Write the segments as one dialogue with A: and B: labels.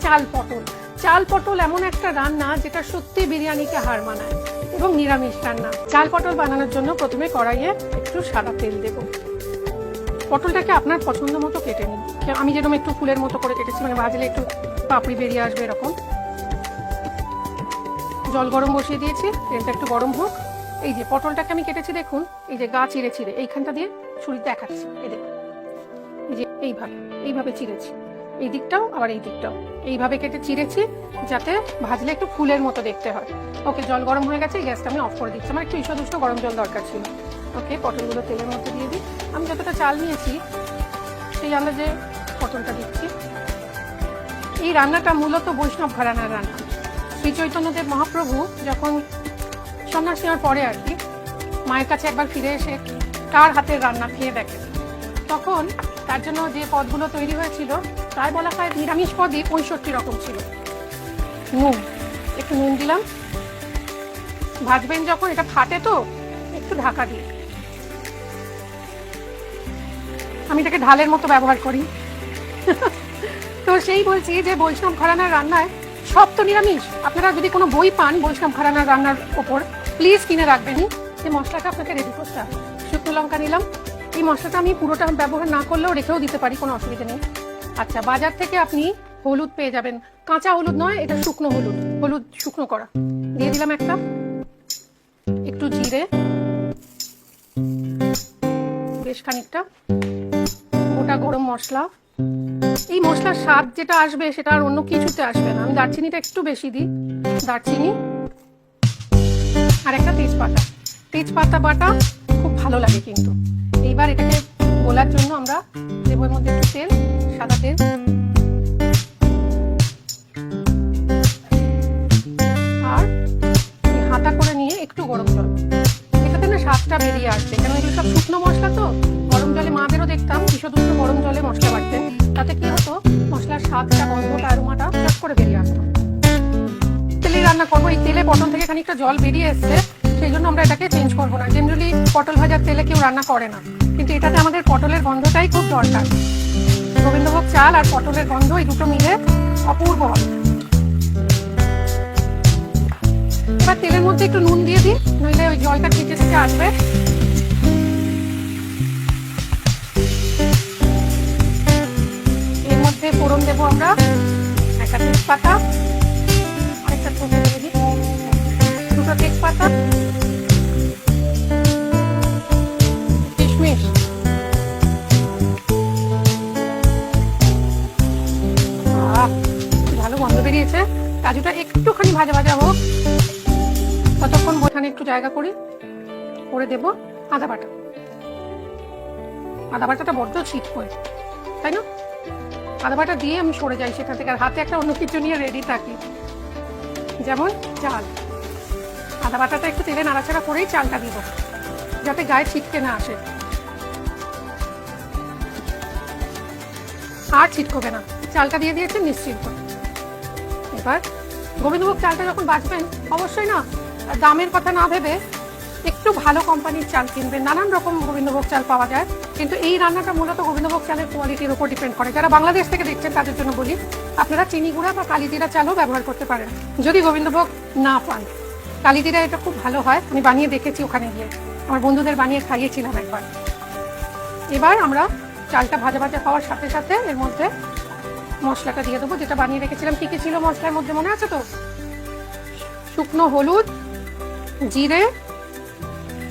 A: চাল পটল। চাল পটল এমন একটা রান্না যেটা সত্যি বিরিয়ানিকে হার মানায় এবং নিরামিষ রান্না। চাল পটল বানানোর জন্য প্রথমে কড়াইয়ে একটু সাদা তেল দেব। পটলটাকে আপনার পছন্দ মতো কেটে নিন। আমি যেরকম একটু ফুলের মতো করে কেটেছি, মানে ভাজলে একটু পাপড়ি বেরিয়ে আসবে এরকম। জল গরম বসিয়ে দিয়েছি, তেলটা একটু গরম হোক। এই যে পটলটাকে আমি কেটেছি দেখুন, এই যে গা চিড়ে চিড়ে এইখানটা দিয়ে ছুরি দেখাচ্ছি, এই দেখুন, এই যে এইভাবে চিড়েছি, এই দিকটাও আবার এই দিকটাও এইভাবে কেটে চিড়েছি যাতে ভাজলে একটু ফুলের মতো দেখতে হয়। ওকে, জল গরম হয়ে গেছে, গ্যাসটা আমি অফ করে দিচ্ছি। আমার একটু ঈষদুষ্ট গরম জল দরকার ছিল। ওকে, পটলগুলো তেলের মধ্যে দিয়ে দিই। আমি যতটা চাল নিয়েছি সেই আন্দাজে পটলটা দিচ্ছি। এই রান্নাটা মূলত বৈষ্ণব ঘরানার রান্না। শ্রী চৈতন্যদেব মহাপ্রভু যখন সন্ন্যাস নেওয়ার পরে আর কি মায়ের কাছে একবার ফিরে এসে তার হাতের রান্না খেয়ে দেখেন, তখন তার জন্য যে পদগুলো তৈরি হয়েছিল প্রায় বলা হয় নিরামিষ পদই 65 রকম ছিল। নুন, একটু নুন দিলাম। ভাজবেন যখন এটা ফাটে তো একটু ঢাকা দিয়ে। আমি এটাকে ঢালের মতো ব্যবহার করি। তো সেই বলছি যে বৈষ্ণব ঘরানার রান্নায় সব তো নিরামিষ। আপনারা যদি কোনো বই পান বৈষ্ণব ঘরানার রান্নার ওপর, প্লিজ কিনে রাখবেনই। যে মশলাটা আপনাকে রেডি করতে হবে। শুকনো লঙ্কা নিলাম। এই মশলাটা আমি পুরোটা ব্যবহার না করলেও রেখেও দিতে পারি, কোনো অসুবিধা নেই। আচ্ছা, বাজার থেকে আপনি হলুদ পেয়ে যাবেন, কাঁচা হলুদ নয়, এটা শুকনো হলুদ, হলুদ শুকনো করা দিয়ে দিলাম একটা। একটু জিরে, বেশ খানিকটা গোটা গরম মশলা। এই মশলার স্বাদ যেটা আসবে সেটা আর অন্য কিছুতে আসবে না। আমি দারচিনিটা একটু বেশি দিই, দারচিনি আর একটা তেজপাতা। তেজপাতা বাটা খুব ভালো লাগে কিন্তু। এইবার এটাকে গোলার জন্য আমরা দেবো এর মধ্যে একটু তেল, সাদা তেল, আর হাতা করে নিয়ে একটু গরম জল। এটাতে না স্বাদটা বেরিয়ে আসবে, কেন এগুলো সব শুকনো মশলা তো। গরম জলে মাদেরও দেখতাম ঈষদুষ্ট গরম জলে মশলা বাটতেন, তাতে কি হতো মশলার স্বাদটা, গন্ধটা, অ্যারোমাটা চট করে বেরিয়ে আসতো। তেলে রান্না করবো, এই তেলে পটল থেকে খানিকটা জল বেরিয়ে এসছে, সেই জন্য আমরা এটাকে চেঞ্জ করবো না। জেনারেলি পটল ভাজার তেলে কেউ রান্না করে না, কিন্তু এটাতে আমাদের পটলের গন্ধটাই খুব দরকার। গোবিন্দভোগ চাল আর পটলের গন্ধ এই দুটো মিলে অপূর্ব হবে। এবার তেলের মধ্যে একটু নুন দিয়ে দিই, নইলে ওই জলটা ছিটে ছিটে আসবে। এর মধ্যে ফোড়ন দেবো আমরা একটা তেজপাতা, আরেকটা ছোট দিয়ে দিই, দুটো তেজপাতা, কিশমিশ, ভালো গন্ধ বেরিয়েছে। কাজুটা একটুখানি ভাজা ভাজা হোক, ততক্ষণ ওখানে একটু জায়গা করি। করে দেব আদা বাটা। আদা বাটাটা বড্ড ছিট হয়, তাই না? আদা বাটা দিয়ে আমি সরে যাই সেখান থেকে, আর হাতে একটা অন্য কিছু নিয়ে রেডি থাকি, যেমন চাল। আদা বাটাটা একটু তেলে নাড়াচাড়া করেই চালটা দিব, যাতে গায়ে ছিটকে না আসে, আর ছিটকবে না। চালটা দিয়ে দিয়েছে নিশ্চিন্ত। এবার গোবিন্দভোগ চালটা যখন বাছবেন অবশ্যই না দামের কথা না ভেবে একটু ভালো কোম্পানির চাল কিনবেন। নানান রকম গোবিন্দভোগ চাল পাওয়া যায়, কিন্তু এই রান্নাটা মূলত গোবিন্দভোগ চালের কোয়ালিটির উপর ডিপেন্ড করে। যারা বাংলাদেশ থেকে দেখছেন তাদের জন্য বলি, আপনারা চিনি গুঁড়া বা কালিজিরা চালও ব্যবহার করতে পারেন যদি গোবিন্দভোগ না পান। কালিজিরা এটা খুব ভালো হয়, আমি বানিয়ে দেখেছি ওখানে গিয়ে, আমার বন্ধুদের বানিয়ে খাইয়েছিলাম একবার। এবার আমরা চালটা ভাজা ভাজা হওয়ার সাথে সাথে এর মধ্যে মশলাটা দিয়ে দেবো, যেটা বানিয়ে রেখেছিলাম। কি কি ছিল মশলার মধ্যে মনে আছে তো? শুকনো হলুদ, জিরে,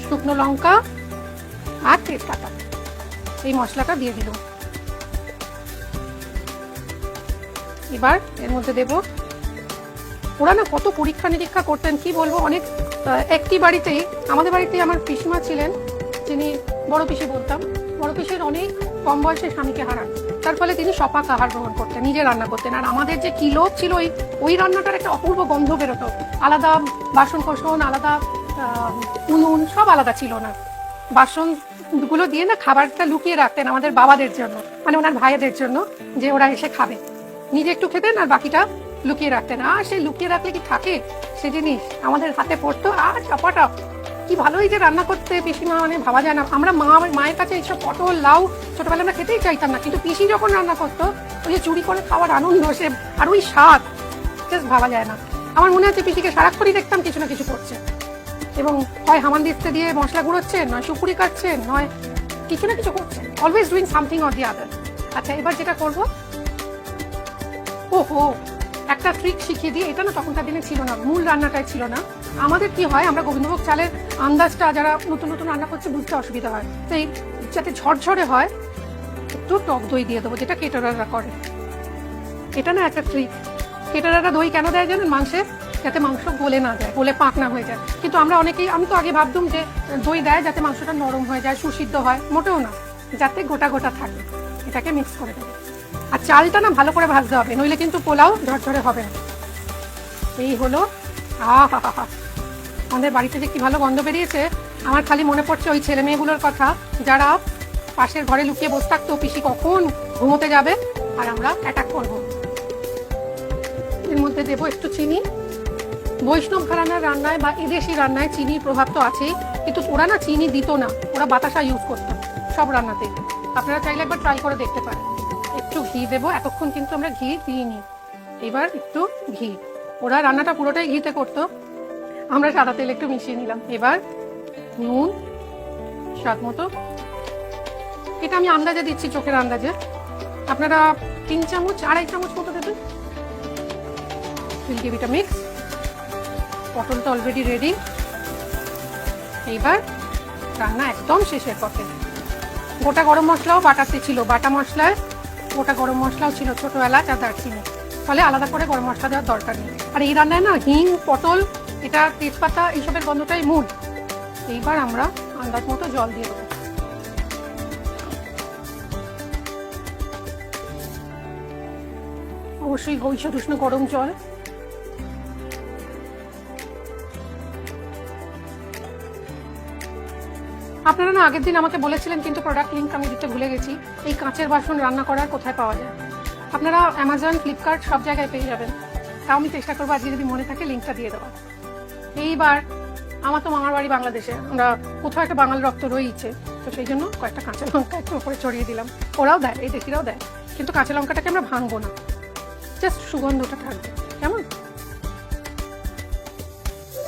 A: শুকনো লঙ্কা আর তেজপাতা। এই মশলাটা দিয়ে দিল। এবার এর মধ্যে দেব, ওরা না কত পরীক্ষা নিরীক্ষা করতেন কি বলবো। অনেক একটি বাড়িতেই, আমাদের বাড়িতেই আমার পিসিমা ছিলেন, যিনি বড় পিসি বলতাম। বড় পিসির অনেক কম বয়সে স্বামীকে হারান, তার ফলে তিনি সপাক আহার গ্রহণ করতেন, নিজে রান্না করতেন। আর আমাদের যে কি লোভ ছিল, ওই রান্নাটার একটা অপূর্ব গন্ধ বেরোতো। আলাদা বাসন কোসন, আলাদা উনুন, সব আলাদা ছিল না। বাসনগুলো দিয়ে না খাবারটা লুকিয়ে রাখতেন আমাদের বাবাদের জন্য, মানে ওনার ভাইদের জন্য, যে ওরা এসে খাবে। নিজে একটু খেতেন আর বাকিটা লুকিয়ে রাখতেন। আর সেই লুকিয়ে রাখলে কি থাকে সে জিনিস, আমাদের হাতে পড়তো আর টপাটপ কি ভালোই যে রান্না করতে পিসিমা, মানে ভাবা যায় না। আমরা মায়ের কাছে এইসব পটল লাউ ছোটবেলা আমরা খেতেই চাইতাম না, কিন্তু পিসি যখন রান্না করতো ওই যে চুরি করে খাওয়ার আনন্দ, সে আর ওই স্বাদ জাস্ট ভাবা যায় না। আমার মনে আছে পিসিকে সারাক্ষণই দেখতাম কিছু না কিছু করছে, এবং হয় হামান দিতে দিয়ে মশলা গুঁড়োচ্ছেন, নয় সুপুরি কাটছেন, নয় কিছু না কিছু করছেন, always doing something or the other. আচ্ছা, এবার যেটা করবো, ওহো একটা ট্রিক শিখিয়ে দিই। এটা না তখনকার দিনে ছিল না, মূল রান্নাটাই ছিল না। আমাদের কি হয়, আমরা গোবিন্দভোগ চালের আন্দাজটা যারা নতুন নতুন রান্না করছে বুঝতে অসুবিধা হয়, তো এই যাতে ঝরঝরে হয় একটু টক দই দিয়ে দেবো, যেটা কেটারাররা করে। এটা না একটা ট্রিক। কেটারাররা দই কেন দেয় জানেন? মাংসে, যাতে মাংস গলে না যায়, গলে পাক না হয়ে যায়। কিন্তু আমরা অনেকেই, আমি তো আগে ভাবতাম যে দই দেয় যাতে মাংসটা নরম হয়ে যায়, সুসিদ্ধ হয়। মোটেও না, যাতে গোটা গোটা থাকে। এটাকে মিক্স করে দেবো। আর চালটা না ভালো করে ভাজতে হবে, নইলে কিন্তু পোলাও ঝরঝরে হবে না। এই হলো। আহা, আমাদের বাড়িতে যে কি ভালো গন্ধ বেরিয়েছে। আমার খালি মনে পড়ছে ওই ছেলে মেয়েগুলোর কথা, যারা পাশের ঘরে লুকিয়ে বসে থাকতো পিসি কখন ঘুমোতে যাবে আর আমরা অ্যাটাক করবো। এর মধ্যে দেবো একটু চিনি। বৈষ্ণব ঘরানার রান্নায় বা এদেশি রান্নায় চিনির প্রভাব তো আছেই, কিন্তু ওরা না চিনি দিত না, ওরা বাতাসা ইউজ করতো সব রান্নাতে। আপনারা চাইলে একবার ট্রাই করে দেখতে পারেন। একটু ঘি দেবো, এতক্ষণ কিন্তু আমরা ঘি দিইনি। এবার একটু ঘি, ওরা রান্নাটা পুরোটাই ঘিতে করতো, আমরা সাদা তেল একটু মিশিয়ে নিলাম। এবার নুন স্বাদ মতো, এটা আমি আন্দাজে দিচ্ছি, চোখের আন্দাজে। আপনারা 3 চামচ 2.5 চামচ মতো দেবেন। Will give it a mix. পটলটা অলরেডি রেডি। এইবার রান্না একদম শেষের পথে। গোটা গরম মশলাও বাটাতে ছিল, বাটা মশলায় গোটা গরম মশলাও ছিল, ছোট এলাচ আর দারচিনি, ফলে আলাদা করে গরম মশলা দেওয়ার দরকার নেই। আর এই রান্নায় না হিং, পটল, এটা তেজপাতা, এইসবের গন্ধটাই মূল। এইবার আমরা আন্দাজ মতো জল দিয়ে দেবো। অবশ্যই গৈষদ উষ্ণ গরম জল। আপনারা না আগের দিন আমাকে বলেছিলেন, কিন্তু প্রোডাক্ট লিঙ্ক আমি দিতে ভুলে গেছি, এই কাঁচের বাসন রান্না করার কোথায় পাওয়া যায়। আপনারা অ্যামাজন, ফ্লিপকার্ট সব জায়গায় পেয়ে যাবেন। তাও আমি চেষ্টা করবো আজকে যদি মনে থাকে লিঙ্কটা দিয়ে দেওয়া। এইবার আমার তো মামার বাড়ি বাংলাদেশে, আমরা কোথাও একটা বাঙাল রক্ত রয়েছে, তো সেই জন্য কয়েকটা কাঁচা লঙ্কা একটু উপরে ছড়িয়ে দিলাম। ওরাও দেয়, এই দেশিরাও দেয়, কিন্তু কাঁচা লঙ্কাটাকে আমরা ভাঙবো না, জাস্ট সুগন্ধটা থাকবে। কেমন?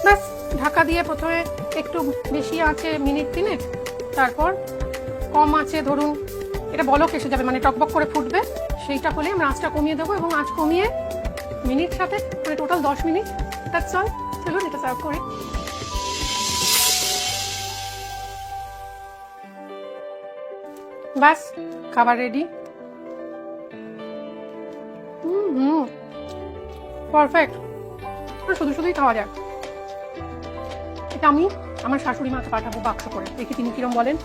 A: ব্যাস, ঢাকা দিয়ে প্রথমে একটু বেশি আঁচে মিনিট 3, তারপর কম আঁচে, ধরুন এটা বলক এসে যাবে, মানে টকবক করে ফুটবে, সেইটা হলে আমরা আঁচটা কমিয়ে দেবো, এবং আঁচ কমিয়ে মিনিট সাথে, মানে টোটাল 10 মিনিট। That's all. চলুন এটা সার্ভ করি। ব্যাস, খাবার রেডি। পারফেক্ট। শুধু শুধুই খাওয়া যায়। এটা আমি আমার শাশুড়ি মাকে পাঠাবো বাক্স করে, দেখি তিনি কিরম বলেন।